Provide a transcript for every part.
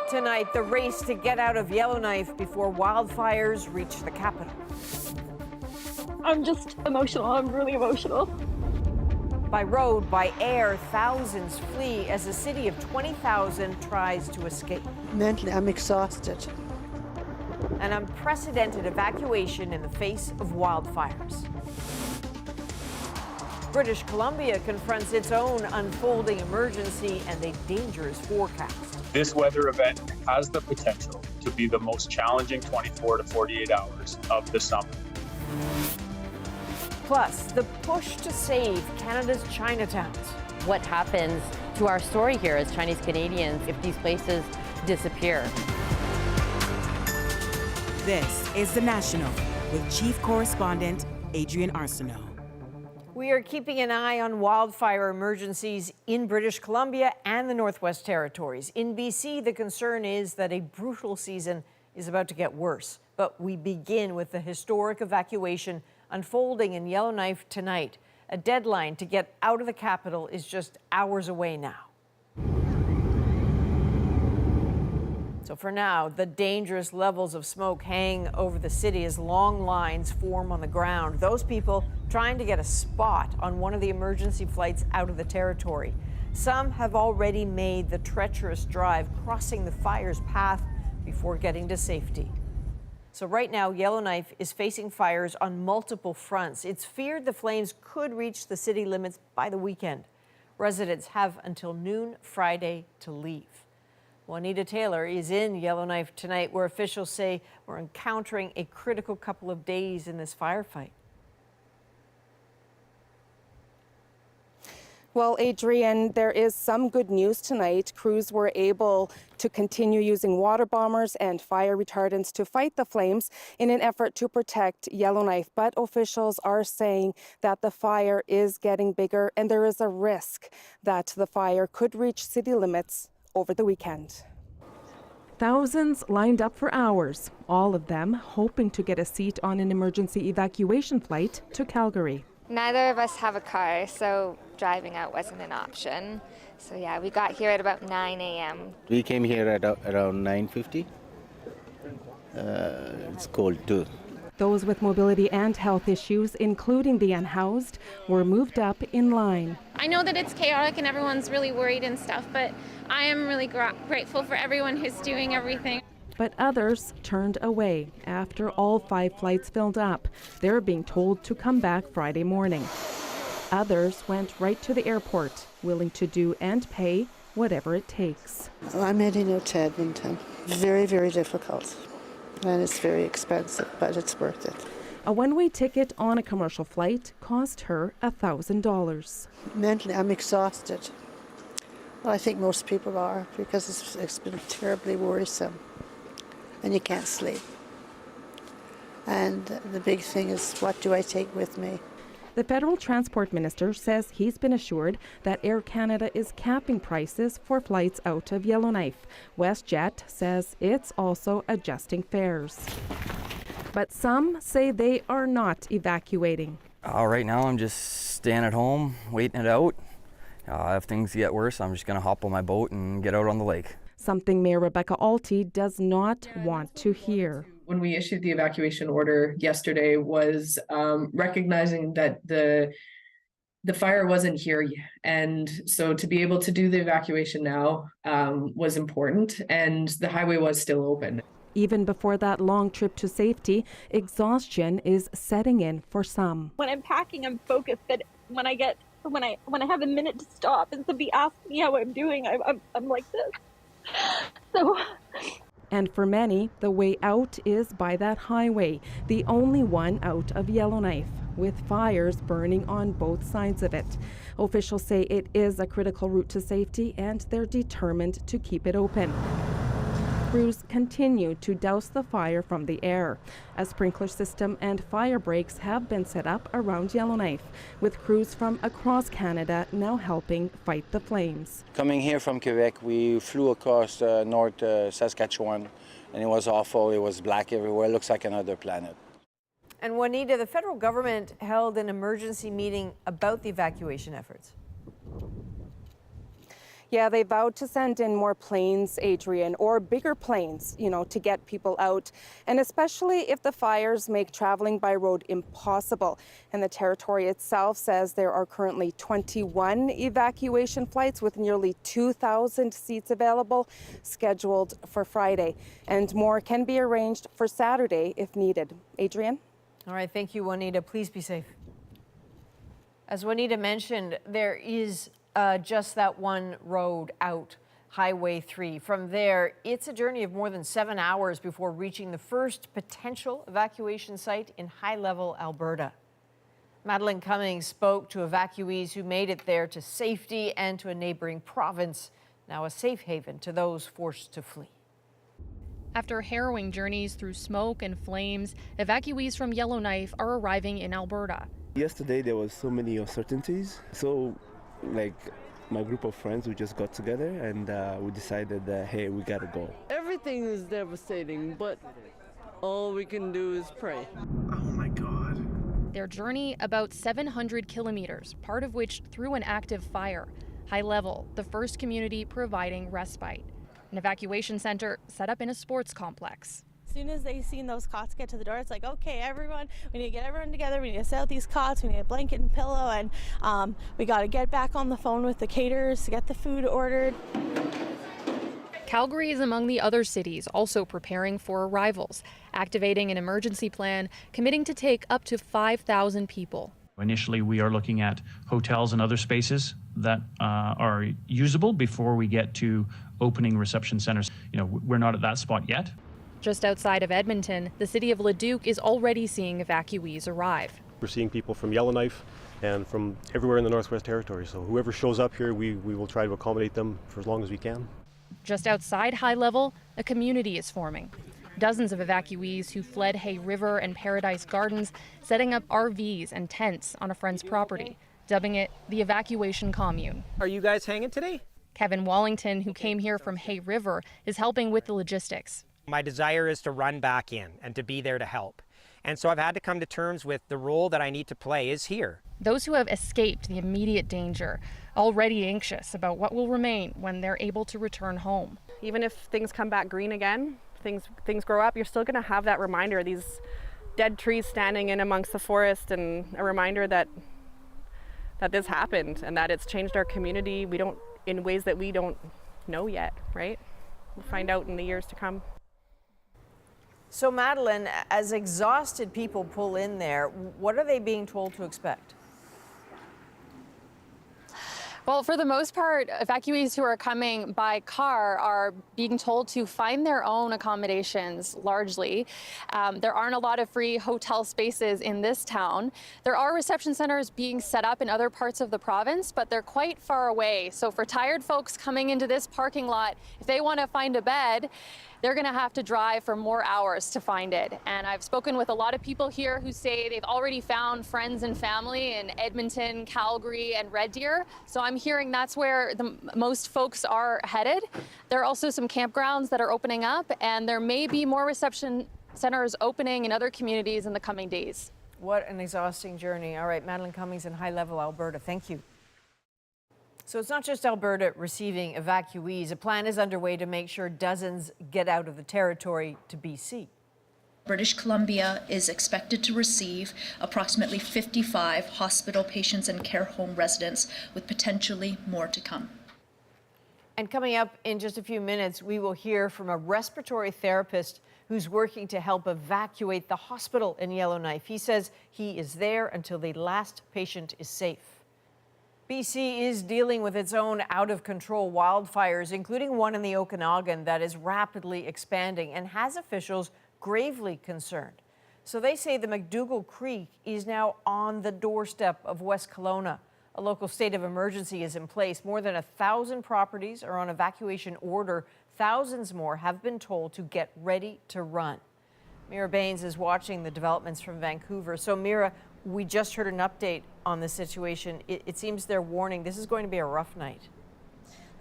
Tonight, the race to get out of Yellowknife before wildfires reach the capital. I'm just emotional. I'm really emotional. By road, by air, thousands flee as a city of 20,000 tries to escape. Mentally, I'm exhausted. An unprecedented evacuation in the face of wildfires. British Columbia confronts its own unfolding emergency and a dangerous forecast. This weather event has the potential to be the most challenging 24 to 48 hours of the summer. Plus, the push to save Canada's Chinatowns. What happens to our story here as Chinese Canadians if these places disappear? This is The National with Chief Correspondent Adrian Arsenault. We are keeping an eye on wildfire emergencies in British Columbia and the Northwest Territories. In BC, the concern is that a brutal season is about to get worse. But we begin with the historic evacuation unfolding in Yellowknife tonight. A deadline to get out of the capital is just hours away now. So for now, the dangerous levels of smoke hang over the city as long lines form on the ground. Those people trying to get a spot on one of the emergency flights out of the territory. Some have already made the treacherous drive, crossing the fire's path before getting to safety. So right now, Yellowknife is facing fires on multiple fronts. It's feared the flames could reach the city limits by the weekend. Residents have until noon Friday to leave. Juanita Taylor is in Yellowknife tonight, where officials say we're encountering a critical couple of days in this firefight. Well, Adrian, there is some good news tonight. Crews were able to continue using water bombers and fire retardants to fight the flames in an effort to protect Yellowknife. But officials are saying that the fire is getting bigger and there is a risk that the fire could reach city limits over the weekend. Thousands lined up for hours, all of them hoping to get a seat on an emergency evacuation flight to Calgary. Neither of us have a car, so driving out wasn't an option. So yeah, we got here at about 9 a.m. We came here at around 9:50. It's cold too. Those with mobility and health issues, including the unhoused, were moved up in line. I know that it's chaotic and everyone's really worried and stuff, but I am really grateful for everyone who's doing everything. But others turned away after all 5 flights filled up. They're being told to come back Friday morning. Others went right to the airport, willing to do and pay whatever it takes. I'm heading out to Edmonton. Very, very difficult. And it's very expensive, but it's worth it. A one-way ticket on a commercial flight cost her $1,000. Mentally, I'm exhausted. Well, I think most people are, because it's been terribly worrisome. And you can't sleep. And the big thing is, what do I take with me? The federal transport minister says he's been assured that Air Canada is capping prices for flights out of Yellowknife. WestJet says it's also adjusting fares. But some say they are not evacuating. Right now I'm just staying at home, waiting it out. If things get worse, I'm just going to hop on my boat and get out on the lake. Something Mayor Rebecca Alty does not want to hear. When we issued the evacuation order yesterday was recognizing that the fire wasn't here yet. And so to be able to do the evacuation now was important, and the highway was still open. Even before that long trip to safety, exhaustion is setting in for some. When I'm packing, I'm focused, but when I have a minute to stop and somebody asks me how I'm doing, I'm like this. So. And for many, the way out is by that highway, the only one out of Yellowknife, with fires burning on both sides of it. Officials say it is a critical route to safety, and they're determined to keep it open. Crews continue to douse the fire from the air. A sprinkler system and fire breaks have been set up around Yellowknife, with crews from across Canada now helping fight the flames. Coming here from Quebec, we flew across North Saskatchewan, and it was awful. It was black everywhere. It looks like another planet. And Juanita, the federal government held an emergency meeting about the evacuation efforts. Yeah, they vowed to send in more planes, Adrian, or bigger planes, to get people out. And especially if the fires make traveling by road impossible. And the territory itself says there are currently 21 evacuation flights with nearly 2,000 seats available, scheduled for Friday. And more can be arranged for Saturday if needed. Adrian? All right, thank you, Juanita. Please be safe. As Juanita mentioned, there is just that one road out, Highway 3. From there, it's a journey of more than 7 hours before reaching the first potential evacuation site in high-level Alberta. Madeline Cummings spoke to evacuees who made it there to safety and to a neighboring province, now a safe haven to those forced to flee. After harrowing journeys through smoke and flames, evacuees from Yellowknife are arriving in Alberta. Yesterday there was so many uncertainties, so my group of friends, we just got together and we decided that, hey, we gotta go. Everything is devastating, but all we can do is pray. Oh my God. Their journey about 700 kilometers, part of which through an active fire. High level, the first community providing respite. An evacuation center set up in a sports complex. As soon as they seen those cots get to the door, it's like, okay, everyone, we need to get everyone together. We need to set out these cots. We need a blanket and pillow, and we got to get back on the phone with the caterers to get the food ordered. Calgary is among the other cities also preparing for arrivals, activating an emergency plan, committing to take up to 5,000 people. Initially, we are looking at hotels and other spaces that are usable before we get to opening reception centers. We're not at that spot yet. Just outside of Edmonton, the city of Leduc is already seeing evacuees arrive. We're seeing people from Yellowknife and from everywhere in the Northwest Territory. So whoever shows up here, we will try to accommodate them for as long as we can. Just outside High Level, a community is forming. Dozens of evacuees who fled Hay River and Paradise Gardens, setting up RVs and tents on a friend's property, dubbing it the evacuation commune. Are you guys hanging today? Kevin Wallington, who came here from Hay River, is helping with the logistics. My desire is to run back in and to be there to help. And so I've had to come to terms with the role that I need to play is here. Those who have escaped the immediate danger, already anxious about what will remain when they're able to return home. Even if things come back green again, things grow up, you're still going to have that reminder, these dead trees standing in amongst the forest, and a reminder that this happened and that it's changed our community. In ways that we don't know yet, right? We'll find out in the years to come. So Madeline, as exhausted people pull in there, what are they being told to expect? Well, for the most part, evacuees who are coming by car are being told to find their own accommodations, largely. There aren't a lot of free hotel spaces in this town. There are reception centers being set up in other parts of the province, but they're quite far away. So for tired folks coming into this parking lot, if they want to find a bed, they're going to have to drive for more hours to find it. And I've spoken with a lot of people here who say they've already found friends and family in Edmonton, Calgary, and Red Deer. So I'm hearing that's where the most folks are headed. There are also some campgrounds that are opening up, and there may be more reception centers opening in other communities in the coming days. What an exhausting journey. All right, Madeline Cummings in High Level, Alberta. Thank you. So it's not just Alberta receiving evacuees. A plan is underway to make sure dozens get out of the territory to BC. British Columbia is expected to receive approximately 55 hospital patients and care home residents, with potentially more to come. And coming up in just a few minutes, we will hear from a respiratory therapist who's working to help evacuate the hospital in Yellowknife. He says he is there until the last patient is safe. BC is dealing with its own out-of-control wildfires, including one in the Okanagan that is rapidly expanding and has officials gravely concerned. So they say the McDougall Creek is now on the doorstep of West Kelowna. A local state of emergency is in place. More than 1,000 properties are on evacuation order. Thousands more have been told to get ready to run. Mira Baines is watching the developments from Vancouver. So Mira, we just heard an update on the situation. It seems they're warning this is going to be a rough night.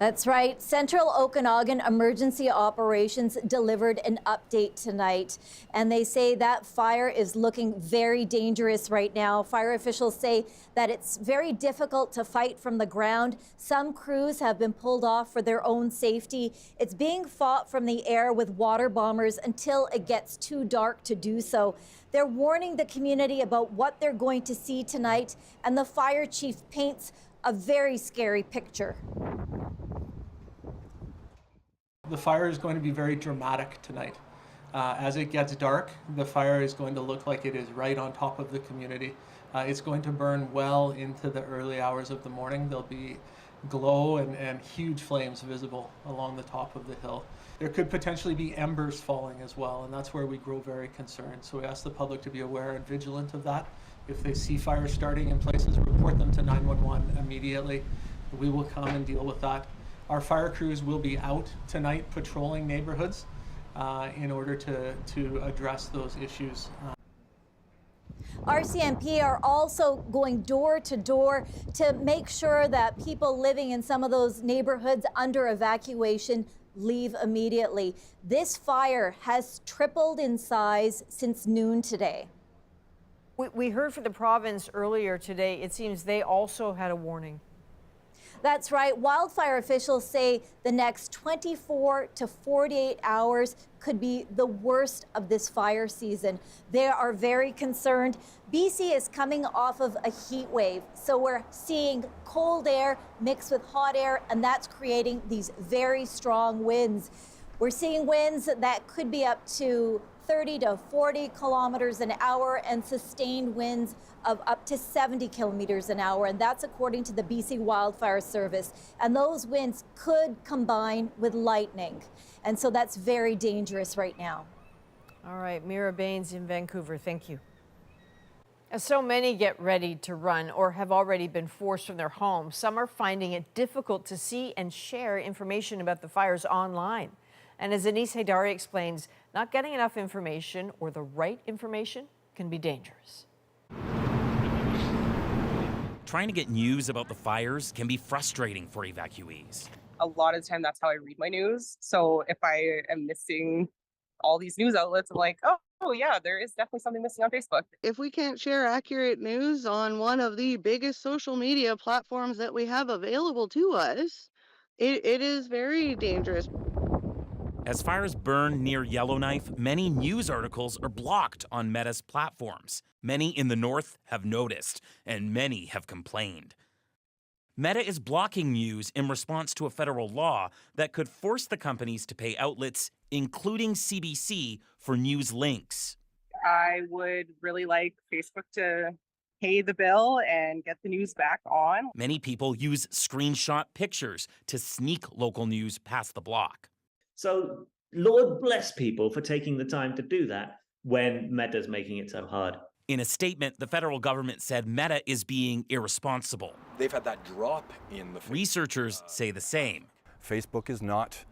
That's right. Central Okanagan Emergency Operations delivered an update tonight, and they say that fire is looking very dangerous right now. Fire officials say that it's very difficult to fight from the ground. Some crews have been pulled off for their own safety. It's being fought from the air with water bombers until it gets too dark to do so. They're warning the community about what they're going to see tonight, and the fire chief paints a very scary picture. The fire is going to be very dramatic tonight. As it gets dark, the fire is going to look like it is right on top of the community. It's going to burn well into the early hours of the morning. There'll be glow and huge flames visible along the top of the hill. There could potentially be embers falling as well, and that's where we grow very concerned. So we ask the public to be aware and vigilant of that. If they see fires starting in places, report them to 911 immediately. We will come and deal with that. Our fire crews will be out tonight patrolling neighborhoods in order to address those issues. RCMP are also going door to door to make sure that people living in some of those neighborhoods under evacuation leave immediately. This fire has tripled in size since noon today. We heard from the province earlier today. It seems they also had a warning. That's right. Wildfire officials say the next 24 to 48 hours could be the worst of this fire season. They are very concerned. BC is coming off of a heat wave, so we're seeing cold air mixed with hot air, and that's creating these very strong winds. We're seeing winds that could be up to 30 to 40 kilometers an hour and sustained winds of up to 70 kilometers an hour, and that's according to the B.C. Wildfire Service. And those winds could combine with lightning, and so that's very dangerous right now. All right, Mira Baines in Vancouver, thank you. As so many get ready to run or have already been forced from their homes, some are finding it difficult to see and share information about the fires online. And as Anise Haidari explains, not getting enough information or the right information can be dangerous. Trying to get news about the fires can be frustrating for evacuees. A lot of the time, that's how I read my news. So if I am missing all these news outlets, I'm like, oh yeah, there is definitely something missing on Facebook. If we can't share accurate news on one of the biggest social media platforms that we have available to us, it is very dangerous. As fires burn near Yellowknife, many news articles are blocked on Meta's platforms. Many in the north have noticed, and many have complained. Meta is blocking news in response to a federal law that could force the companies to pay outlets, including CBC, for news links. I would really like Facebook to pay the bill and get the news back on. Many people use screenshot pictures to sneak local news past the block. So Lord bless people for taking the time to do that when Meta's making it so hard. In a statement, the federal government said Meta is being irresponsible. They've had that drop in the... Researchers say the same. Facebook is not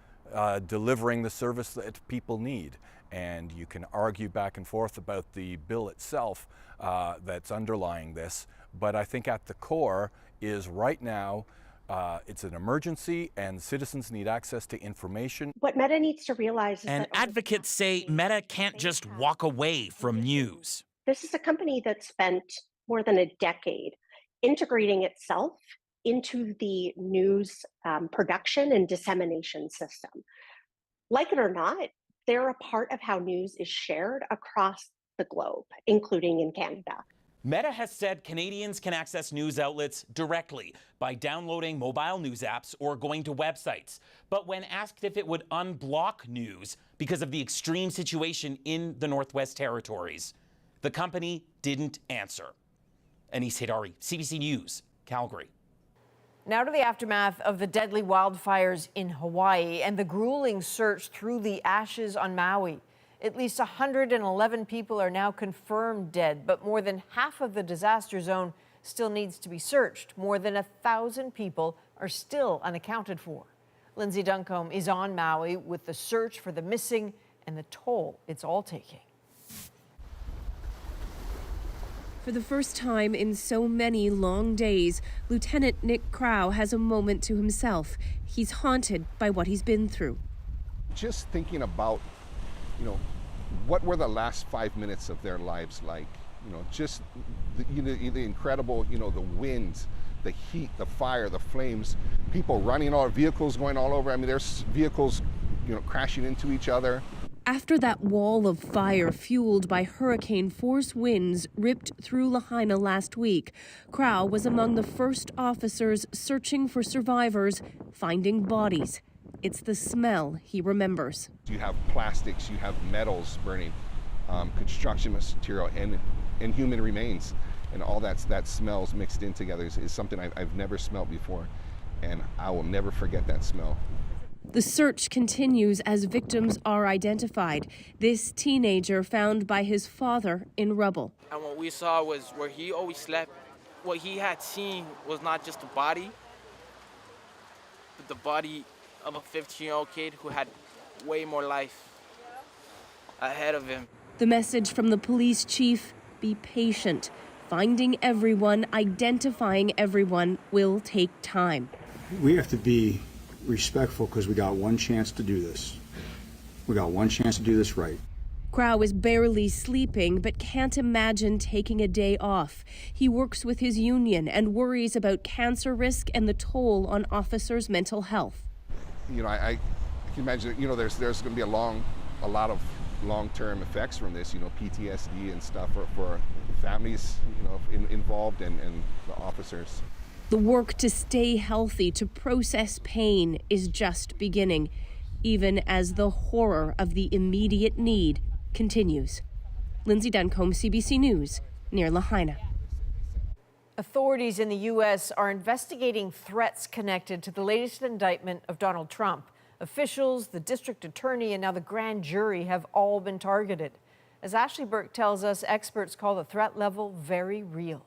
delivering the service that people need. And you can argue back and forth about the bill itself that's underlying this. But I think at the core is right now, it's an emergency and citizens need access to information. What Meta needs to realize is and that advocates say Meta can't just walk away from news. This is a company that spent more than a decade integrating itself into the news production and dissemination system. Like it or not, they're a part of how news is shared across the globe, including in Canada. Meta has said Canadians can access news outlets directly by downloading mobile news apps or going to websites. But when asked if it would unblock news because of the extreme situation in the Northwest Territories, the company didn't answer. Anise Haidari, CBC News, Calgary. Now to the aftermath of the deadly wildfires in Hawaii and the grueling search through the ashes on Maui. At least 111 people are now confirmed dead, but more than half of the disaster zone still needs to be searched. More than 1,000 people are still unaccounted for. Lindsay Duncombe is on Maui with the search for the missing and the toll it's all taking. For the first time in so many long days, Lieutenant Nick Crow has a moment to himself. He's haunted by what he's been through. Just thinking about, what were the last 5 minutes of their lives like? Just the incredible, the winds, the heat, the fire, the flames, people running, all vehicles going all over. I mean, there's vehicles, crashing into each other. After that wall of fire fueled by hurricane-force winds ripped through Lahaina last week, Crow was among the first officers searching for survivors, finding bodies. It's the smell he remembers. You have plastics, you have metals burning, construction material, and human remains. And all that smells mixed in together is something I've never smelled before, and I will never forget that smell. The search continues as victims are identified. This teenager found by his father in rubble. And what we saw was where he always slept. What he had seen was not just a body, but the body of a 15-year-old kid who had way more life ahead of him. The message from the police chief, be patient. Finding everyone, identifying everyone will take time. We have to be respectful because we got one chance to do this. We got one chance to do this right. Crow is barely sleeping but can't imagine taking a day off. He works with his union and worries about cancer risk and the toll on officers' mental health. I can imagine, there's going to be a lot of long-term effects from this, PTSD and stuff for families, involved and the officers. The work to stay healthy, to process pain, is just beginning, even as the horror of the immediate need continues. Lindsay Duncombe, CBC News, near Lahaina. Authorities in the U.S. are investigating threats connected to the latest indictment of Donald Trump. Officials, the district attorney, and now the grand jury have all been targeted. As Ashley Burke tells us, experts call the threat level very real.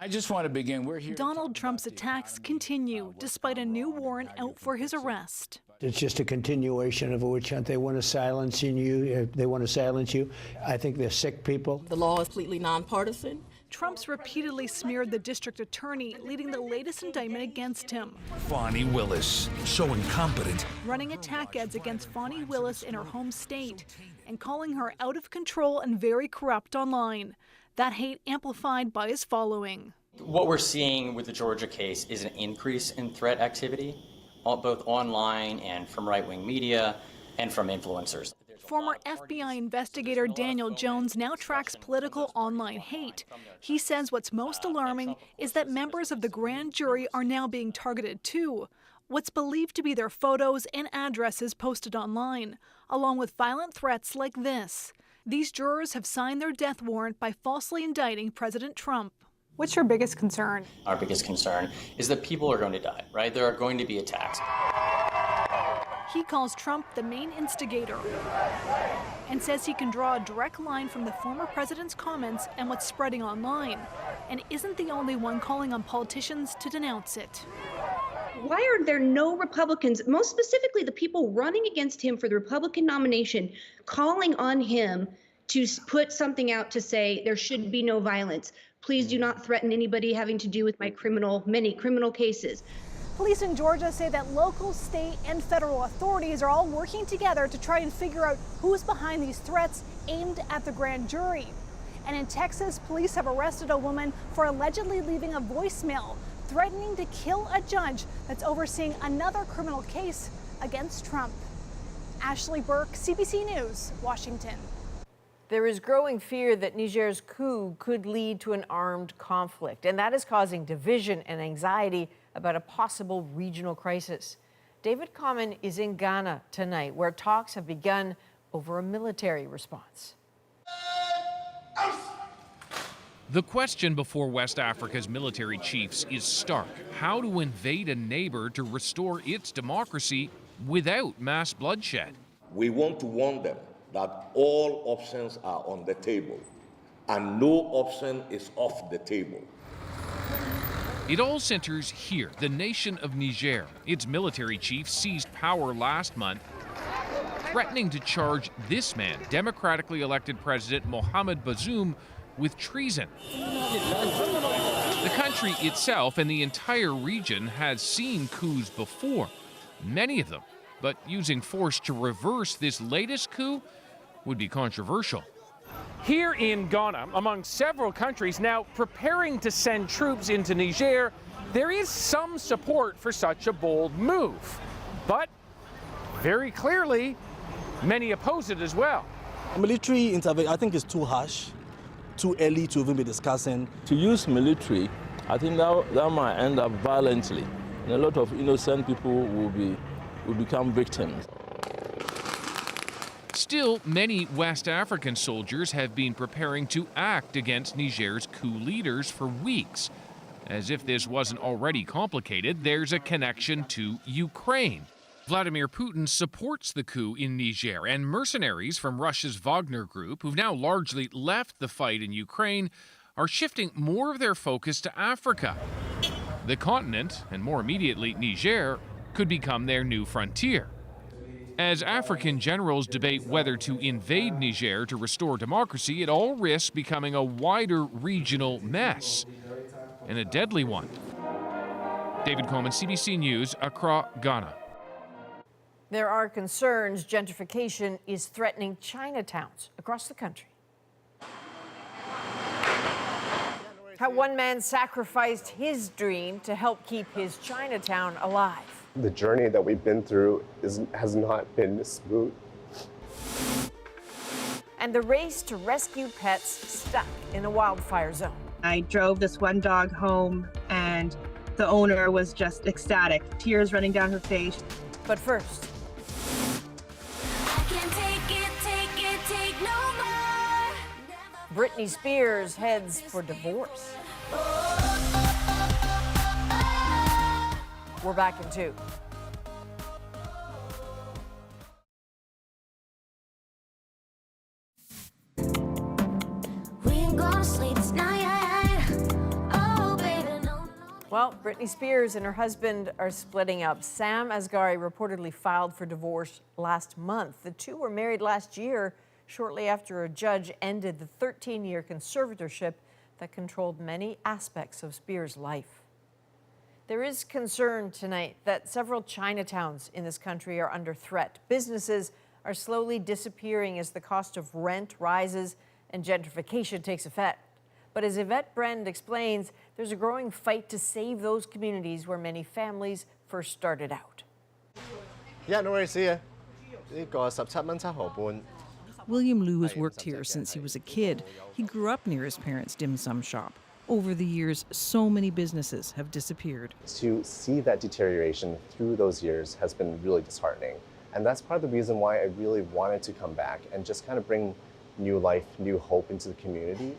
I just want to begin. We're here. Donald Trump's attacks continue despite a new warrant out for his arrest. It's just a continuation of a witch hunt. They want to silence you. They want to silence you. I think they're sick people. The law is completely nonpartisan. Trump's repeatedly smeared the district attorney, leading the latest indictment against him. Fani Willis, so incompetent. Running attack ads against Fani Willis in her home state and calling her out of control and very corrupt online. That hate amplified by his following. What we're seeing with the Georgia case is an increase in threat activity, both online and from right-wing media and from influencers. Former FBI investigator Daniel Jones now tracks political online hate. He says what's most alarming is that members of the grand jury are now being targeted too. What's believed to be their photos and addresses posted online, along with violent threats like this. These jurors have signed their death warrant by falsely indicting President Trump. What's your biggest concern? Our biggest concern is that people are going to die, right? There are going to be attacks. He calls Trump the main instigator and says he can draw a direct line from the former president's comments and what's spreading online, and isn't the only one calling on politicians to denounce it. Why are there no Republicans, most specifically the people running against him for the Republican nomination, calling on him to put something out to say there should be no violence? Please do not threaten anybody having to do with my many criminal cases. Police in Georgia say that local, state, and federal authorities are all working together to try and figure out who's behind these threats aimed at the grand jury. And in Texas, police have arrested a woman for allegedly leaving a voicemail threatening to kill a judge that's overseeing another criminal case against Trump. Ashley Burke, CBC News, Washington. There is growing fear that Niger's coup could lead to an armed conflict, and that is causing division and anxiety about a possible regional crisis. David Common is in Ghana tonight, where talks have begun over a military response. The question before West Africa's military chiefs is stark: how to invade a neighbor to restore its democracy without mass bloodshed. We want to warn them that all options are on the table, and no option is off the table. It all centers here, the nation of Niger. Its military chief seized power last month, threatening to charge this man, democratically elected President Mohamed Bazoum, with treason. The country itself and the entire region has seen coups before, many of them, but using force to reverse this latest coup would be controversial. Here in Ghana, among several countries now preparing to send troops into Niger, there is some support for such a bold move. But very clearly, many oppose it as well. Military intervention, I think, is too harsh, too early to even be discussing. To use military, I think that might end up violently, and a lot of innocent people will become victims. Still, many West African soldiers have been preparing to act against Niger's coup leaders for weeks. As if this wasn't already complicated, there's a connection to Ukraine. Vladimir Putin supports the coup in Niger, and mercenaries from Russia's Wagner group, who've now largely left the fight in Ukraine, are shifting more of their focus to Africa. The continent, and more immediately Niger, could become their new frontier. As African generals debate whether to invade Niger to restore democracy, it all risks becoming a wider regional mess, and a deadly one. David Coleman, CBC News, Accra, Ghana. There are concerns gentrification is threatening Chinatowns across the country. How one man sacrificed his dream to help keep his Chinatown alive. The journey that we've been through has not been smooth. And the race to rescue pets stuck in a wildfire zone. I drove this one dog home and the owner was just ecstatic, tears running down her face. But first, Britney Spears heads for divorce. We're back in 2. Well, Britney Spears and her husband are splitting up. Sam Asghari reportedly filed for divorce last month. The two were married last year, shortly after a judge ended the 13-year conservatorship that controlled many aspects of Spears' life. There is concern tonight that several Chinatowns in this country are under threat. Businesses are slowly disappearing as the cost of rent rises and gentrification takes effect. But as Yvette Brand explains, there's a growing fight to save those communities where many families first started out. William Liu has worked here since he was a kid. He grew up near his parents' dim sum shop. Over the years, so many businesses have disappeared. To see that deterioration through those years has been really disheartening. And that's part of the reason why I really wanted to come back and just kind of bring new life, new hope into the community,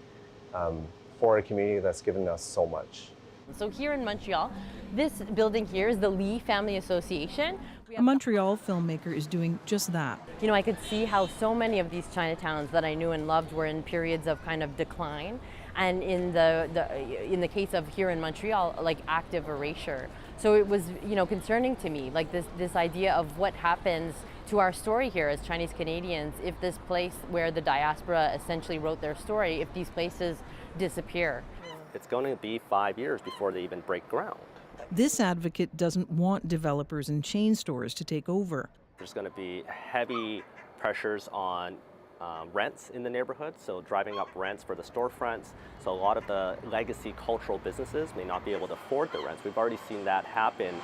for a community that's given us so much. So here in Montreal, this building here is the Lee Family Association. A Montreal filmmaker is doing just that. You know, I could see how so many of these Chinatowns that I knew and loved were in periods of kind of decline. And in the case of here in Montreal, like active erasure. So it was, you know, concerning to me, like this idea of what happens to our story here as Chinese Canadians if this place where the diaspora essentially wrote their story, if these places disappear. It's going to be 5 years before they even break ground. This advocate doesn't want developers and chain stores to take over. There's going to be heavy pressures on rents in the neighborhood, so driving up rents for the storefronts. So a lot of the legacy cultural businesses may not be able to afford the rents. We've already seen that happen.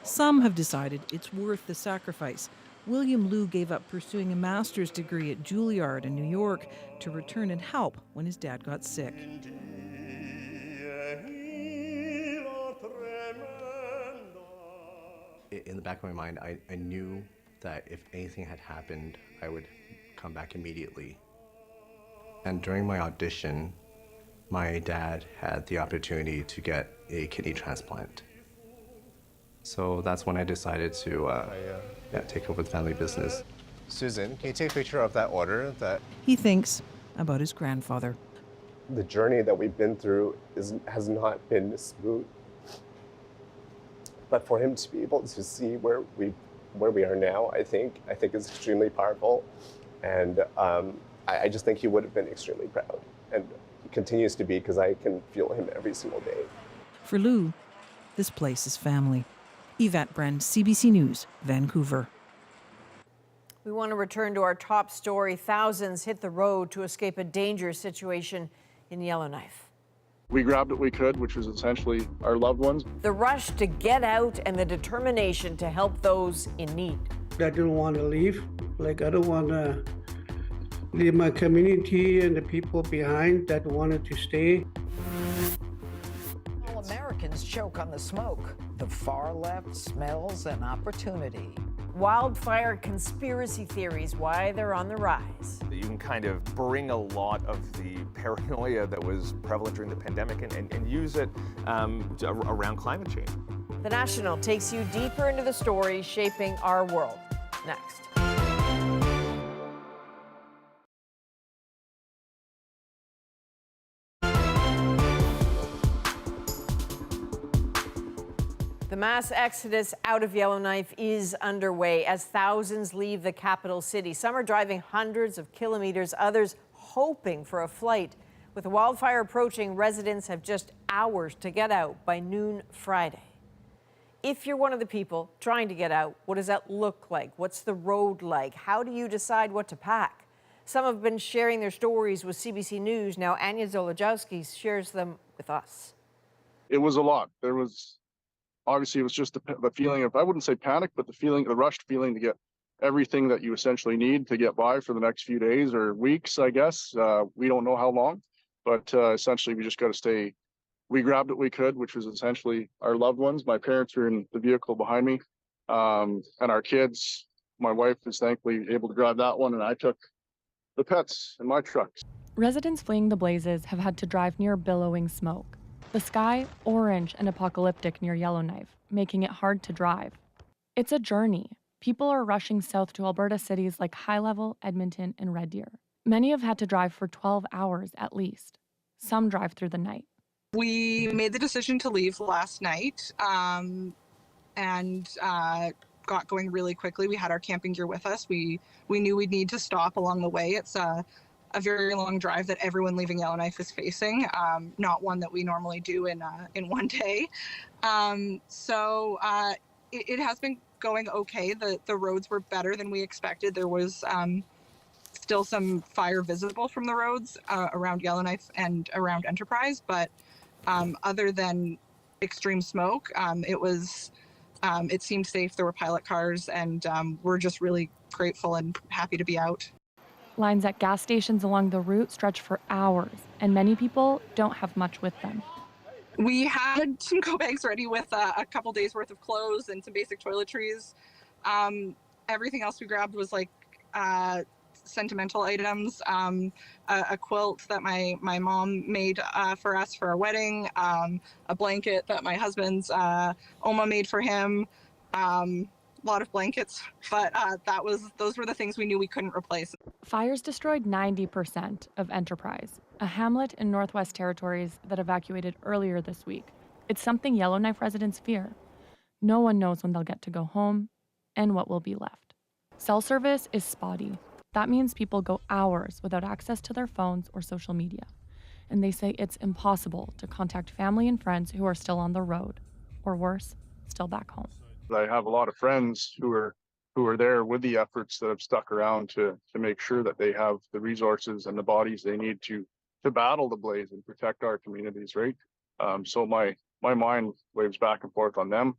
Some have decided it's worth the sacrifice. William Liu gave up pursuing a master's degree at Juilliard in New York to return and help when his dad got sick. In the back of my mind, I knew that if anything had happened, I would come back immediately. And during my audition, my dad had the opportunity to get a kidney transplant. So that's when I decided to take over the family business. Susan, can you take a picture of that order? He thinks about his grandfather. The journey that we've been through has not been smooth. But for him to be able to see where we are now, I think is extremely powerful. And I just think he would have been extremely proud, and he continues to be, because I can feel him every single day. For Lou, this place is family. Yvette Bren, CBC News, Vancouver. We want to return to our top story. Thousands hit the road to escape a dangerous situation in Yellowknife. We grabbed what we could, which was essentially our loved ones. The rush to get out and the determination to help those in need. I didn't want to leave. I don't want to leave my community and the people behind that wanted to stay. All Americans choke on the smoke. The far left smells an opportunity. Wildfire conspiracy theories, why they're on the rise. You can kind of bring a lot of the paranoia that was prevalent during the pandemic and use it around climate change. The National takes you deeper into the stories shaping our world. Next. The mass exodus out of Yellowknife is underway as thousands leave the capital city. Some are driving hundreds of kilometers, others hoping for a flight. With the wildfire approaching, residents have just hours to get out by noon Friday. If you're one of the people trying to get out, what does that look like? What's the road like? How do you decide what to pack? Some have been sharing their stories with CBC News. Now Anya Zolojowski shares them with us. It was a lot. Obviously, it was just the feeling of, I wouldn't say panic, but the rushed feeling to get everything that you essentially need to get by for the next few days or weeks, I guess. We don't know how long, but essentially we just got to stay. We grabbed what we could, which was essentially our loved ones. My parents were in the vehicle behind me, and our kids. My wife is thankfully able to drive that one, and I took the pets in my trucks. Residents fleeing the blazes have had to drive near billowing smoke. The sky orange and apocalyptic near Yellowknife, making it hard to drive. It's a journey. People are rushing south to Alberta cities like High Level, Edmonton, and Red Deer. Many have had to drive for 12 hours at least. Some drive through the night. We made the decision to leave last night and got going really quickly. We had our camping gear with us. We knew we'd need to stop along the way. It's a very long drive that everyone leaving Yellowknife is facing, not one that we normally do in one day. So it has been going okay. The roads were better than we expected. There was still some fire visible from the roads around Yellowknife and around Enterprise, but other than extreme smoke, it seemed safe. There were pilot cars, and we're just really grateful and happy to be out. Lines at gas stations along the route stretch for hours, and many people don't have much with them. We had some go bags ready with a couple days worth of clothes and some basic toiletries. Everything else we grabbed was like sentimental items, a quilt that my mom made for us for our wedding, a blanket that my husband's Oma made for him, a lot of blankets, but those were the things we knew we couldn't replace. Fires destroyed 90% of Enterprise, a hamlet in Northwest Territories that evacuated earlier this week. It's something Yellowknife residents fear. No one knows when they'll get to go home and what will be left. Cell service is spotty. That means people go hours without access to their phones or social media. And they say it's impossible to contact family and friends who are still on the road, or worse, still back home. I have a lot of friends who are there with the efforts that have stuck around to make sure that they have the resources and the bodies they need to battle the blaze and protect our communities, right? So my mind waves back and forth on them.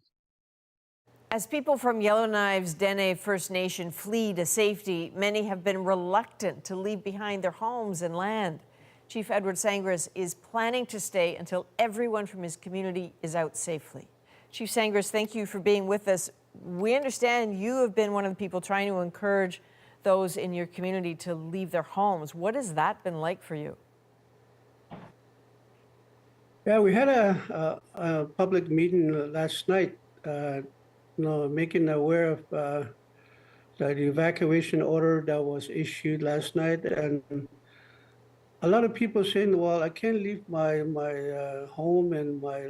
As people from Yellowknife's Dene First Nation flee to safety, many have been reluctant to leave behind their homes and land. Chief Edward Sangris is planning to stay until everyone from his community is out safely. Chief Sangris, thank you for being with us. We understand you have been one of the people trying to encourage those in your community to leave their homes. What has that been like for you? Yeah, we had a public meeting last night, making aware of the evacuation order that was issued last night. And a lot of people saying, well, I can't leave my home and my,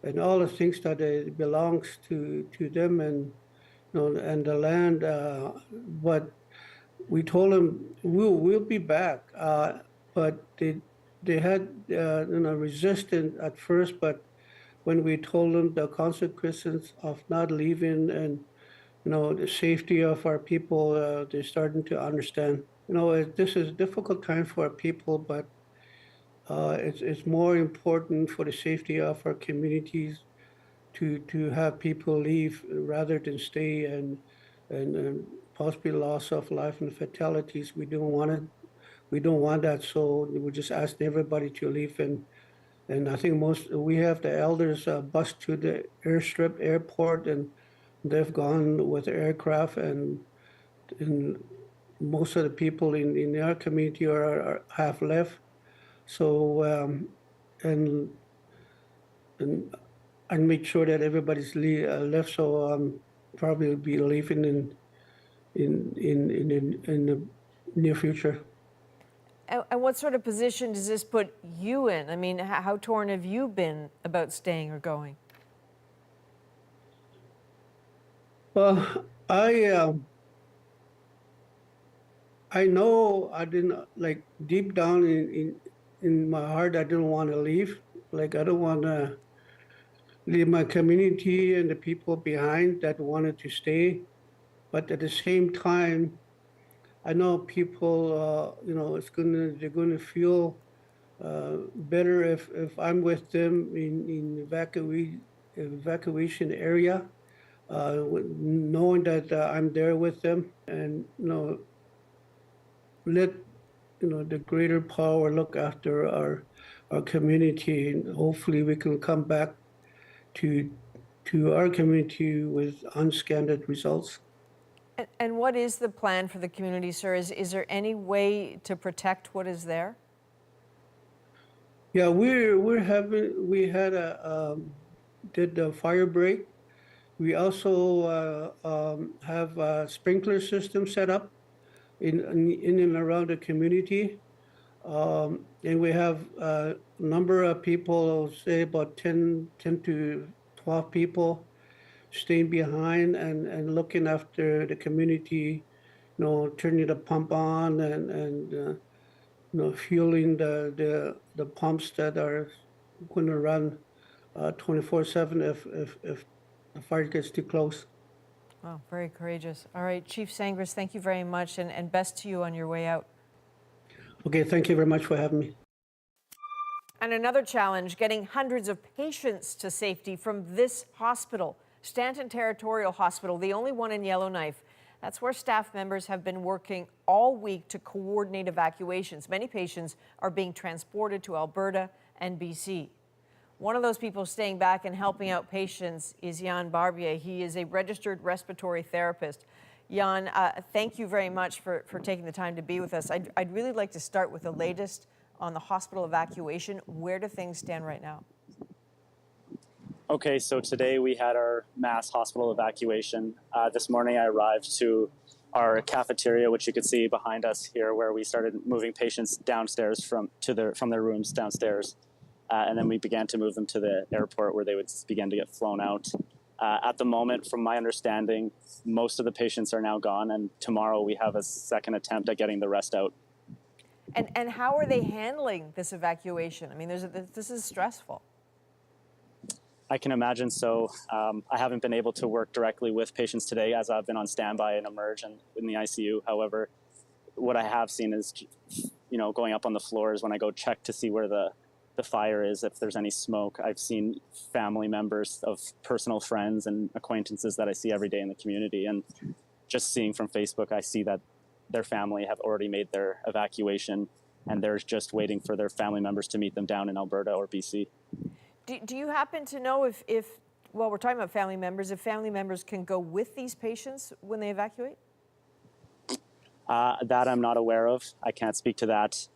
and all the things that it belongs to them and and the land, but we told them we'll be back, but they had resistance at first, but when we told them the consequences of not leaving and the safety of our people, they're starting to understand. This is a difficult time for our people, but it's more important for the safety of our communities to have people leave rather than stay and possibly loss of life and fatalities. We don't want it. We don't want that. So we just asked everybody to leave, and I think we have the elders bus to the airstrip airport, and they've gone with the aircraft, and most of the people in our community have left. So and make sure that everybody's left. So probably will be leaving in the near future. And what sort of position does this put you in? I mean, how torn have you been about staying or going? Well, I know I didn't, like, deep down in my heart, I didn't want to leave. Like, I don't want to leave my community and the people behind that wanted to stay. But at the same time, I know people, they're gonna feel better if I'm with them in evacuation area, knowing that I'm there with them, and let the greater power look after our community, and hopefully we can come back to our community with unscanded results. And what is the plan for the community, sir? Is there any way to protect what is there? Yeah, we had did the fire break. We also have a sprinkler system set up in and around the community. And we have a number of people, say about 10 to 12 people, staying behind and looking after the community, turning the pump on and fueling the pumps that are going to run 24/7 if the fire gets too close. Wow, very courageous. All right, Chief Sangris, thank you very much, and best to you on your way out. Okay, thank you very much for having me. And another challenge, getting hundreds of patients to safety from this hospital, Stanton Territorial Hospital, the only one in Yellowknife. That's where staff members have been working all week to coordinate evacuations. Many patients are being transported to Alberta and B.C. One of those people staying back and helping out patients is Jan Barbier. He is a registered respiratory therapist. Jan, thank you very much for taking the time to be with us. I'd really like to start with the latest on the hospital evacuation. Where do things stand right now? Okay, so today we had our mass hospital evacuation. This morning I arrived to our cafeteria, which you could see behind us here, where we started moving patients downstairs from their rooms downstairs. And then we began to move them to the airport where they would begin to get flown out. At the moment, from my understanding, most of the patients are now gone, and tomorrow we have a second attempt at getting the rest out. And how are they handling this evacuation? I mean, this is stressful. I can imagine so. I haven't been able to work directly with patients today as I've been on standby and emerge and in the ICU. However, what I have seen is, going up on the floors when I go check to see where the fire is, if there's any smoke. I've seen family members of personal friends and acquaintances that I see every day in the community. And just seeing from Facebook, I see that their family have already made their evacuation and they're just waiting for their family members to meet them down in Alberta or BC. Do you happen to know if well, we're talking about family members, if family members can go with these patients when they evacuate? That I'm not aware of. I can't speak to that.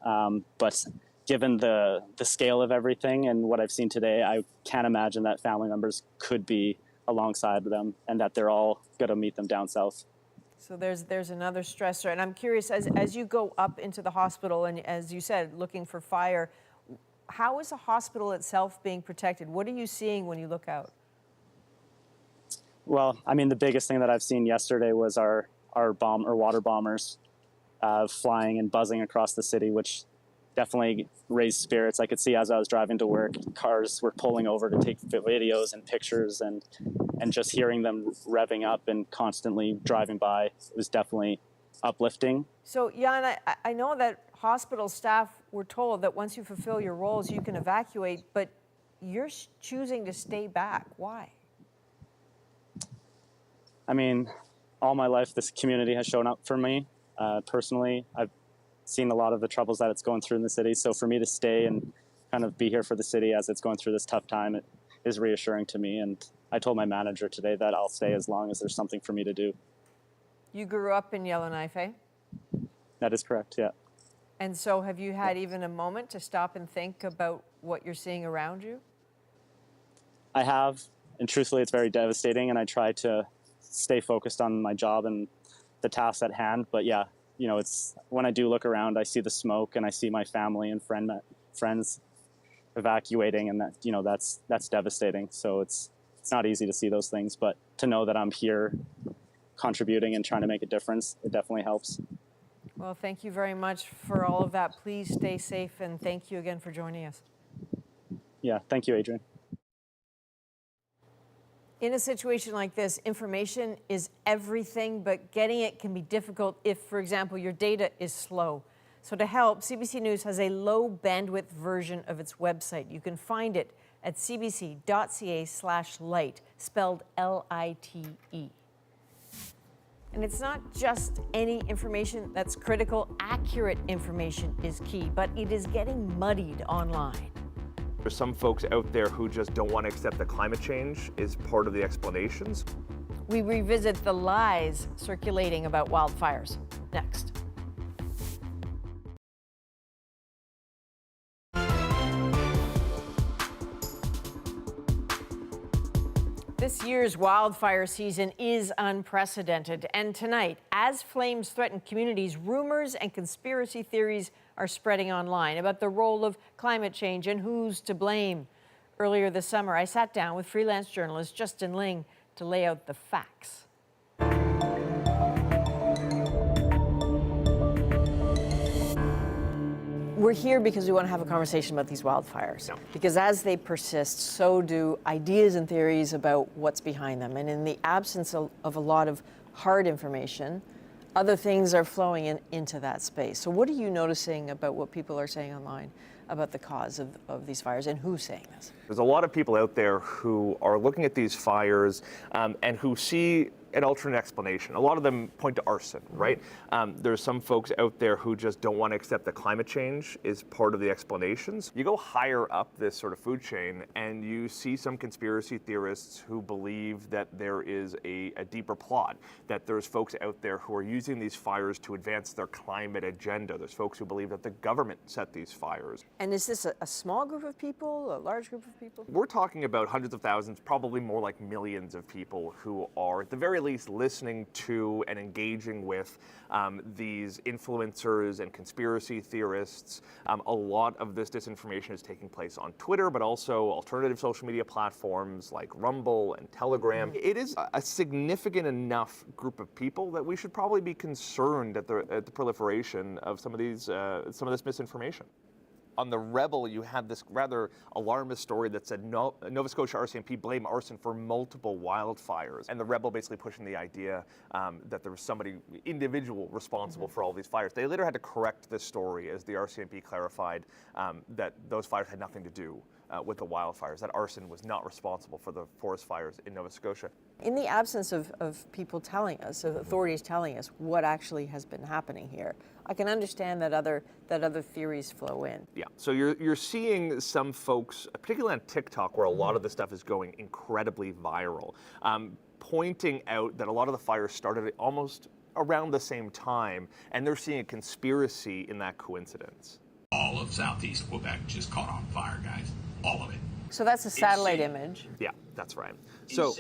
But given the scale of everything and what I've seen today, I can't imagine that family members could be alongside them and that they're all going to meet them down south. So there's another stressor. And I'm curious, as you go up into the hospital and, as you said, looking for fire, how is the hospital itself being protected? What are you seeing when you look out? Well, I mean, the biggest thing that I've seen yesterday was our water bombers flying and buzzing across the city, which definitely raised spirits. I could see as I was driving to work, cars were pulling over to take videos and pictures, and just hearing them revving up and constantly driving by, it was definitely uplifting. So, Jan, I know that hospital staff were told that once you fulfill your roles, you can evacuate, but you're choosing to stay back. Why? I mean, all my life, this community has shown up for me. Personally, I've seen a lot of the troubles that it's going through in the city. So for me to stay and kind of be here for the city as it's going through this tough time, it is reassuring to me. And I told my manager today that I'll stay as long as there's something for me to do. You grew up in Yellowknife, eh? That is correct, yeah. And so have you had even a moment to stop and think about what you're seeing around you? I have, and truthfully, it's very devastating, and I try to stay focused on my job and the tasks at hand. But yeah, you know, it's when I do look around, I see the smoke and I see my family and friends evacuating, and that, you know, that's devastating. So it's not easy to see those things, but to know that I'm here contributing and trying to make a difference, it definitely helps. Well, thank you very much for all of that. Please stay safe, and thank you again for joining us. Yeah, thank you, Adrian. In a situation like this, information is everything, but getting it can be difficult if, for example, your data is slow. So to help, CBC News has a low bandwidth version of its website. You can find it at cbc.ca/lite, spelled L-I-T-E. And it's not just any information that's critical. Accurate information is key, but it is getting muddied online. There's some folks out there who just don't want to accept that climate change is part of the explanations. We revisit the lies circulating about wildfires next. This year's wildfire season is unprecedented, and tonight, as flames threaten communities, rumors and conspiracy theories are spreading online about the role of climate change and who's to blame. Earlier this summer, I sat down with freelance journalist Justin Ling to lay out the facts. We're here because we want to have a conversation about these wildfires. Yeah. Because as they persist, so do ideas and theories about what's behind them. And in the absence of a lot of hard information, other things are flowing into that space. So what are you noticing about what people are saying online about the cause of these fires, and who's saying this? There's a lot of people out there who are looking at these fires and who see an alternate explanation. A lot of them point to arson, right? There's some folks out there who just don't want to accept that climate change is part of the explanations. You go higher up this sort of food chain and you see some conspiracy theorists who believe that there is a deeper plot, that there's folks out there who are using these fires to advance their climate agenda. There's folks who believe that the government set these fires. And is this a small group of people, a large group of people? We're talking about hundreds of thousands, probably more like millions of people who are at the very least listening to and engaging with these influencers and conspiracy theorists. A lot of this disinformation is taking place on Twitter, but also alternative social media platforms like Rumble and Telegram. It is a significant enough group of people that we should probably be concerned at the proliferation of some of this misinformation. On the Rebel, you had this rather alarmist story that said Nova Scotia RCMP blame arson for multiple wildfires. And the Rebel basically pushing the idea that there was somebody individual responsible for all these fires. They later had to correct this story as the RCMP clarified that those fires had nothing to do with the wildfires, that arson was not responsible for the forest fires in Nova Scotia. In the absence of people telling us, of authorities telling us what actually has been happening here, I can understand that other theories flow in. Yeah, so you're seeing some folks, particularly on TikTok, where a lot of this stuff is going incredibly viral, pointing out that a lot of the fires started almost around the same time, and they're seeing a conspiracy in that coincidence. All of southeast Quebec just caught on fire, guys. All of it. So that's a satellite image. Yeah, that's right. So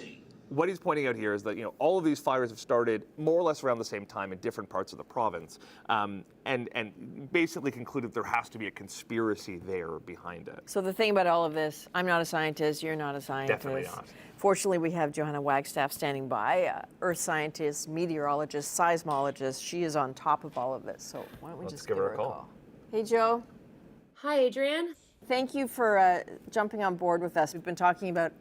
what he's pointing out here is that, all of these fires have started more or less around the same time in different parts of the province, and basically concluded there has to be a conspiracy there behind it. So the thing about all of this, I'm not a scientist, you're not a scientist. Definitely not. Fortunately, we have Johanna Wagstaff standing by, earth scientist, meteorologist, seismologist. She is on top of all of this. So why don't we just give her a call? Hey, Joe. Hi, Adrienne. Thank you for jumping on board with us. We've been talking about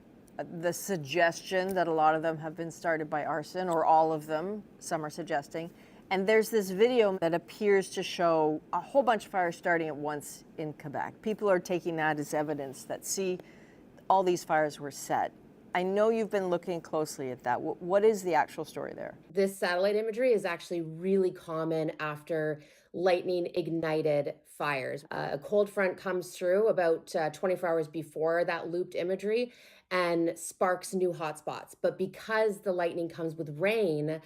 the suggestion that a lot of them have been started by arson, or all of them, some are suggesting. And there's this video that appears to show a whole bunch of fires starting at once in Quebec. People are taking that as evidence that, see, all these fires were set. I know you've been looking closely at that. What is the actual story there? This satellite imagery is actually really common after lightning ignited fires. A cold front comes through about 24 hours before that looped imagery and sparks new hotspots. But because the lightning comes with rain,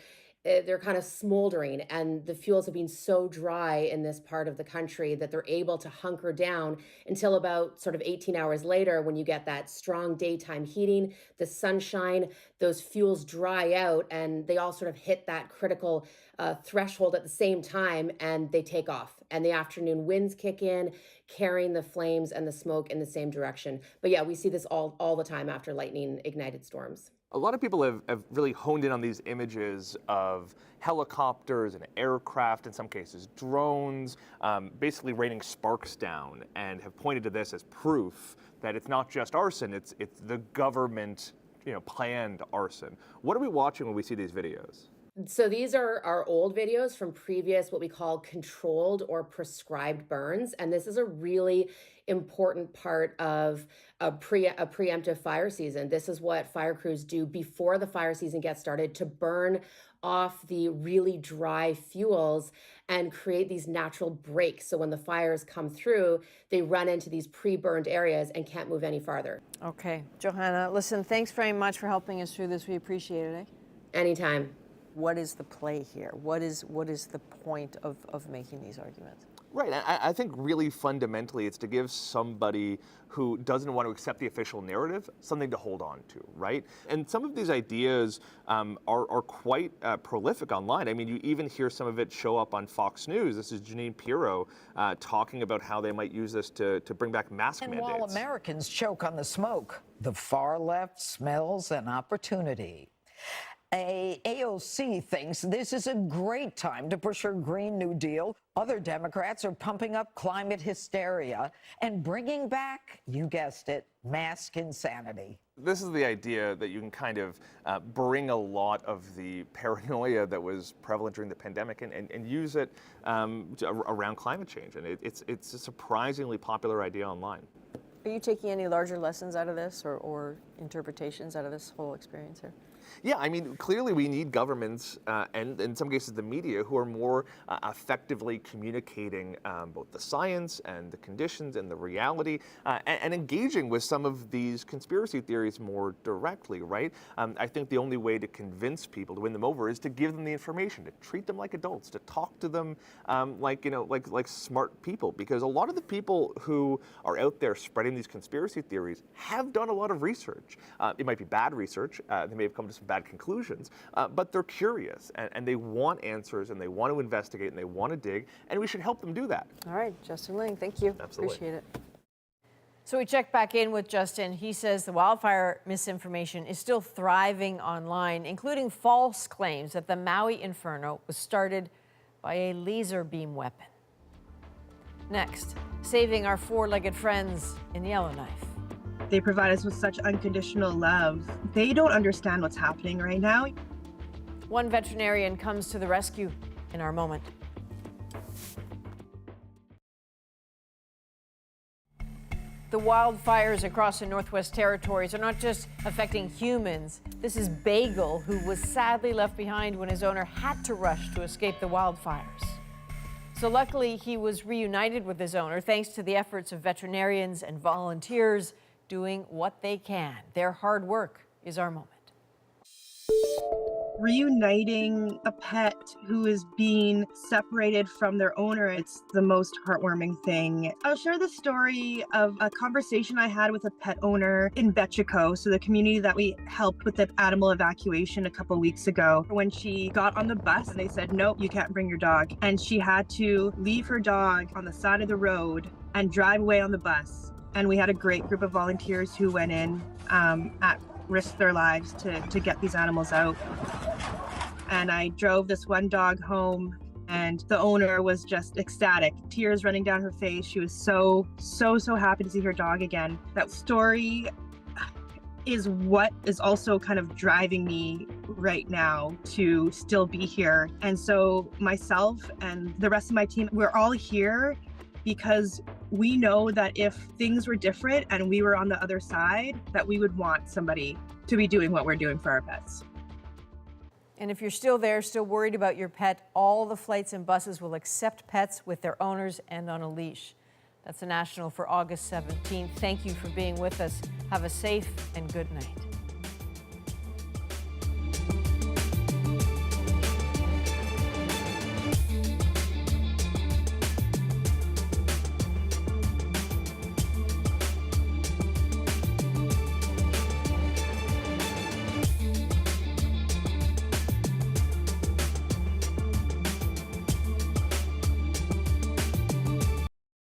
they're kind of smoldering, and the fuels have been so dry in this part of the country that they're able to hunker down until about sort of 18 hours later, when you get that strong daytime heating, the sunshine, those fuels dry out, and they all sort of hit that critical threshold at the same time, and they take off. And the afternoon winds kick in, carrying the flames and the smoke in the same direction. But yeah, we see this all the time after lightning ignited storms. A lot of people have really honed in on these images of helicopters and aircraft, in some cases drones, basically raining sparks down, and have pointed to this as proof that it's not just arson, it's the government, planned arson. What are we watching when we see these videos? So these are our old videos from previous, what we call controlled or prescribed burns. And this is a really important part of a preemptive fire season. This is what fire crews do before the fire season gets started, to burn off the really dry fuels and create these natural breaks. So when the fires come through, they run into these pre-burned areas and can't move any farther. Okay, Johanna, listen, thanks very much for helping us through this. We appreciate it. Anytime. What is the play here? What is the point of making these arguments? Right. I think really fundamentally it's to give somebody who doesn't want to accept the official narrative something to hold on to, right? And some of these ideas are quite prolific online. I mean, you even hear some of it show up on Fox News. This is Janine Pirro talking about how they might use this to bring back mask And mandates. while Americans choke on the smoke, the far left smells an opportunity. AOC thinks this is a great time to push her Green New Deal. Other Democrats are pumping up climate hysteria and bringing back, you guessed it, mask insanity. This is the idea that you can kind of bring a lot of the paranoia that was prevalent during the pandemic and use it around climate change. And it's a surprisingly popular idea online. Are you taking any larger lessons out of this or interpretations out of this whole experience here? Yeah, I mean, clearly we need governments and in some cases the media who are more effectively communicating both the science and the conditions and the reality and engaging with some of these conspiracy theories more directly, right? I think the only way to convince people, to win them over, is to give them the information, to treat them like adults, to talk to them like smart people, because a lot of the people who are out there spreading these conspiracy theories have done a lot of research. It might be bad research. They may have come to some bad conclusions, but they're curious and they want answers and they want to investigate and they want to dig, and we should help them do that. All right, Justin Ling, thank you. Absolutely. Appreciate it. So we checked back in with Justin. He says the wildfire misinformation is still thriving online, including false claims that the Maui inferno was started by a laser beam weapon. Next, saving our four-legged friends in Yellowknife. They provide us with such unconditional love. They don't understand what's happening right now. One veterinarian comes to the rescue in our moment. The wildfires across the Northwest Territories are not just affecting humans. This is Bagel, who was sadly left behind when his owner had to rush to escape the wildfires. So luckily, he was reunited with his owner thanks to the efforts of veterinarians and volunteers doing what they can. Their hard work is our moment. reuniting a pet who is being separated from their owner, it's the most heartwarming thing. I'll share the story of a conversation I had with a pet owner in B.C., so the community that we helped with the animal evacuation a couple weeks ago. When she got on the bus and they said, nope, you can't bring your dog. And she had to leave her dog on the side of the road and drive away on the bus. And we had a great group of volunteers who went in at risk their lives to get these animals out. And I drove this one dog home, and the owner was just ecstatic, tears running down her face. She was so happy to see her dog again. That story is what is also kind of driving me right now to still be here. And so myself and the rest of my team, we're all here because we know that if things were different and we were on the other side, that we would want somebody to be doing what we're doing for our pets. And if you're still there, still worried about your pet, all the flights and buses will accept pets with their owners and on a leash. That's the National for August 17th. Thank you for being with us. Have a safe and good night.